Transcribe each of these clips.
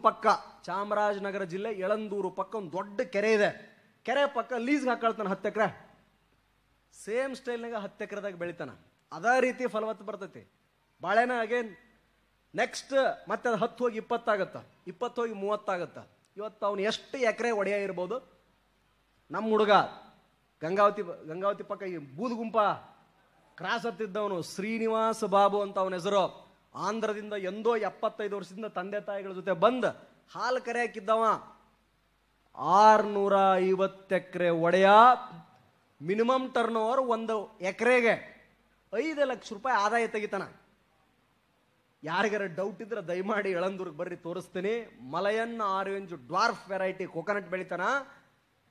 ಪಕ್ಕ, ಚಾಮರಾಜನಗರ ಜಿಲ್ಲೆ ಯಳಂದೂರು ಪಕ್ಕ ಒಂದು ದೊಡ್ಡ ಕೆರೆ ಇದೆ. ಕೆರೆ ಪಕ್ಕ ಲೀಸ್ಗೆ ಹಾಕೊಳ್ತಾನೆ 10 ಎಕರೆ. ಸೇಮ್ ಸ್ಟೈಲ್ನಾಗ 10 ಎಕರೆದಾಗ ಬೆಳಿತಾನ. ಅದೇ ರೀತಿ ಫಲವತ್ತು ಬರ್ತೈತಿ. ಬಾಳೆನ ಅಗೇನ್ ನೆಕ್ಸ್ಟ್ ಮತ್ತೆ ಅದು 10 ಹೋಗಿ 20 ಆಗತ್ತ, 20 ಹೋಗಿ 30 ಆಗತ್ತ. ಇವತ್ತು ಅವನು ಎಷ್ಟು ಎಕರೆ ಒಡೆಯ ಇರ್ಬೋದು? ನಮ್ಮ ಹುಡುಗ ಗಂಗಾವತಿ ಪಕ್ಕ ಈ ಬೂದುಗುಂಪ ಕ್ರಾಸ್ ಹತ್ತಿದ್ದವನು ಶ್ರೀನಿವಾಸ ಬಾಬು ಅಂತ ಅವನ ಹೆಸರು. ಆಂಧ್ರದಿಂದ ಎಂದೋ 75 ವರ್ಷದಿಂದ ತಂದೆ ತಾಯಿಗಳ ಜೊತೆ ಬಂದು ಹಾಲು ಕರೆ ಹಾಕಿದ್ದವ. 650 ಎಕರೆ ಒಡೆಯ. ಮಿನಿಮಮ್ ಟರ್ನ್ ಓವರ್ 1 ಎಕರೆಗೆ 5 ಲಕ್ಷ ರೂಪಾಯಿ ಆದಾಯ ತೆಗಿತಾನ. ಯಾರಿಗಾರ ಡೌಟ್ ಇದ್ರೆ ದಯಮಾಡಿ ಯಳಂದೂರ್ಗೆ ಬರ್ರಿ, ತೋರಿಸ್ತೀನಿ. Malayan orange dwarf variety coconut ಬೆಳಿತಾನ.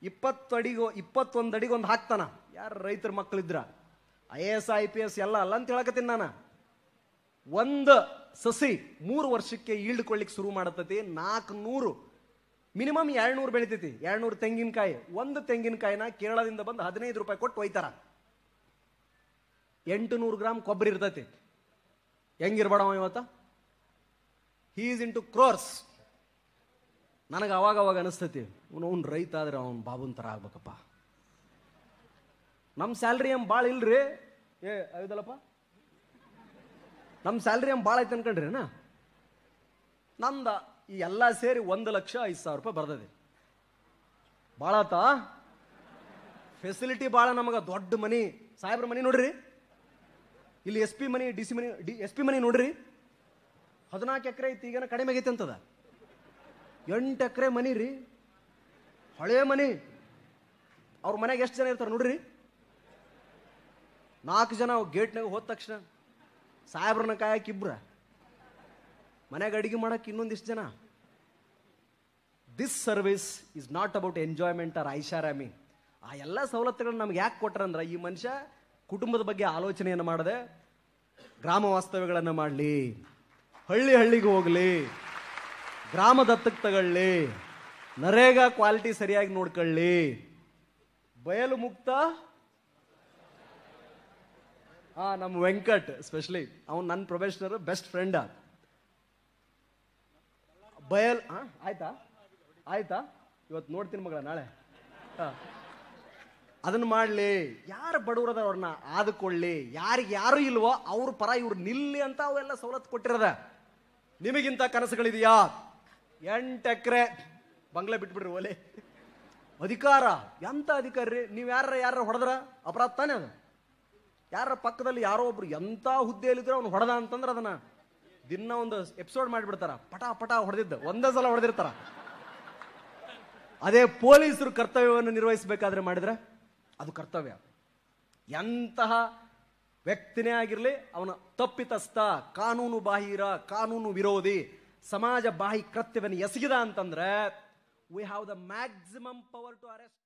21 ಅಡಿಗೆ ಒಂದು ಹಾಕ್ತಾನ. ಯಾರು ರೈತರ ಮಕ್ಕಳಿದ್ರ IAS IPS ಎಲ್ಲ ಅಲ್ಲ ಅಂತ ಹೇಳಕತ್ತೀನಿ ನಾನು. ಒಂದು ಸಸಿ 3 ವರ್ಷಕ್ಕೆ ಈಳ್ಕೊಳ್ಳಿಕ್ಕೆ ಶುರು ಮಾಡತೈತಿ. 400 ಮಿನಿಮಮ್ 200 ಬೆಳಿತೈತಿ. 200 ತೆಂಗಿನಕಾಯಿ. ಒಂದು ತೆಂಗಿನಕಾಯಿನ ಕೇರಳದಿಂದ ಬಂದು 15 ರೂಪಾಯಿ ಕೊಟ್ಟು ಒಯ್ತಾರ. 800 ಗ್ರಾಮ್ ಕೊಬ್ಬರಿ ಇರ್ತೈತಿ. ಹೆಂಗಿರ್ಬೇಡವ ಇವತ್ತ? He is in two crores. ನನಗೆ ಅವಾಗ ಅನಿಸ್ತೈತಿ, ಅವ್ನು ರೈತ ಆದ್ರೆ ಅವ್ನು ಬಾಬುನ್ ಥರ ಆಗ್ಬೇಕಪ್ಪ. ನಮ್ಮ ಸ್ಯಾಲ್ರಿ ಏನ್ ಭಾಳ ಇಲ್ರಿ. ಹೌದಲ್ಲಪ್ಪ, ನಮ್ಮ ಸ್ಯಾಲ್ರಿ ಏನ್ ಭಾಳ ಐತೆ ಅನ್ಕೊಂಡ್ರಿ ನಾ? ನಮ್ದ ಈ ಎಲ್ಲ ಸೇರಿ 1,05,000 ರೂಪಾಯಿ ಬರ್ತದೆ. ಭಾಳ ಆತ. ಫೆಸಿಲಿಟಿ ಭಾಳ. ನಮಗೆ ದೊಡ್ಡ ಮನಿ, ಸಾಹೇಬ್ರ ಮನಿ ನೋಡ್ರಿ. ಇಲ್ಲಿ SP ಮನಿ, DC ಮನಿ, SP ಮನಿ ನೋಡ್ರಿ. 14 ಎಕರೆ ಐತಿ. ಈಗೇನ ಕಡಿಮೆ ಆಗೈತೆ ಅಂತದ. 8 ಎಕರೆ ಮನಿ ರೀ, ಹಳೆ ಮನಿ. ಅವ್ರ ಮನೆಗೆ ಎಷ್ಟು ಜನ ಇರ್ತಾರೆ ನೋಡ್ರಿ? 4 ಜನ. ಗೇಟ್ನಾಗ ಹೋದ ತಕ್ಷಣ ಸಾಹೇಬ್ರನ್ನ ಕಾಯಕ್ಕೆ 2, ಮನೆಗೆ ಅಡಿಗೆ ಮಾಡಕ್ಕೆ ಇನ್ನೊಂದಿಷ್ಟು ಜನ. This service is not about enjoyment or ಐಷಾರಾಮಿ. ಆ ಎಲ್ಲ ಸವಲತ್ತುಗಳನ್ನ ನಮ್ಗೆ ಯಾಕೆ ಕೊಟ್ರಂದ್ರೆ, ಈ ಮನುಷ್ಯ ಕುಟುಂಬದ ಬಗ್ಗೆ ಆಲೋಚನೆಯನ್ನು ಮಾಡದೆ ಗ್ರಾಮ ವಾಸ್ತವ್ಯಗಳನ್ನು ಮಾಡಲಿ, ಹಳ್ಳಿಗೆ ಹೋಗಲಿ, ಗ್ರಾಮ ದತ್ತಕ್ಕೆ ತಗೊಳ್ಳಿ, ನರೇಗಾ ಕ್ವಾಲಿಟಿ ಸರಿಯಾಗಿ ನೋಡ್ಕೊಳ್ಳಿ, ಬಯಲು ಮುಕ್ತ. ನಮ್ಮ ವೆಂಕಟ್ ಸ್ಪೆಷಲಿ, ಅವನು ನನ್ನ ಪ್ರೊಫೆಷನರ್ ಬೆಸ್ಟ್ ಫ್ರೆಂಡ್. ಆಯ್ತಾ ಇವತ್ತು ನೋಡ್ತೀನಿ ಮಗಳ, ನಾಳೆ ಅದನ್ನ ಮಾಡಲಿ. ಯಾರು ಬಡವರದ ಅವ್ರನ್ನ ಆದುಕೊಳ್ಳಿ, ಯಾರಿಗೆ ಯಾರು ಇಲ್ವೋ ಅವ್ರ ಪರ ಇವ್ರು ನಿಲ್ಲಿ ಅಂತ ಅವೆಲ್ಲ ಸವಲತ್ತು ಕೊಟ್ಟಿರದ. ನಿಮಗಿಂತ ಕನಸುಗಳಿದೆಯಾ? 8 ಎಕರೆ ಬಂಗ್ಲೆ ಬಿಟ್ಬಿಡ್ರಿ ಓಲೆ. ಅಧಿಕಾರ ಎಂತ ಅಧಿಕಾರ ರೀ? ನೀವು ಯಾರ ಹೊಡೆದ್ರ ಅಪರಾಧ ತಾನೇ ಅದು? ಯಾರ ಪಕ್ಕದಲ್ಲಿ ಯಾರೋ ಒಬ್ರು ಎಂತ ಹುದ್ದೆಯಲ್ಲಿದ್ರೆ ಅವ್ನು ಹೊಡೆದ ಅಂತಂದ್ರೆ ಅದನ್ನ ದಿನ ಒಂದು ಎಪಿಸೋಡ್ ಮಾಡಿಬಿಡ್ತಾರ. ಪಟ ಹೊಡೆದಿದ್ದ ಒಂದೇ ಸಲ ಹೊಡೆದಿರ್ತಾರ. ಅದೇ ಪೊಲೀಸರು ಕರ್ತವ್ಯವನ್ನು ನಿರ್ವಹಿಸಬೇಕಾದ್ರೆ ಮಾಡಿದ್ರೆ ಅದು ಕರ್ತವ್ಯ. ಎಂತಹ ವ್ಯಕ್ತಿನೇ ಆಗಿರಲಿ, ಅವನ ತಪ್ಪಿತಸ್ಥ, ಕಾನೂನು ಬಾಹಿರ, ಕಾನೂನು ವಿರೋಧಿ, ಸಮಾಜ ಬಾಹಿ ಕೃತ್ಯವನ್ನು ಎಸಗಿದ ಅಂತಂದ್ರೆ we have the maximum power to arrest.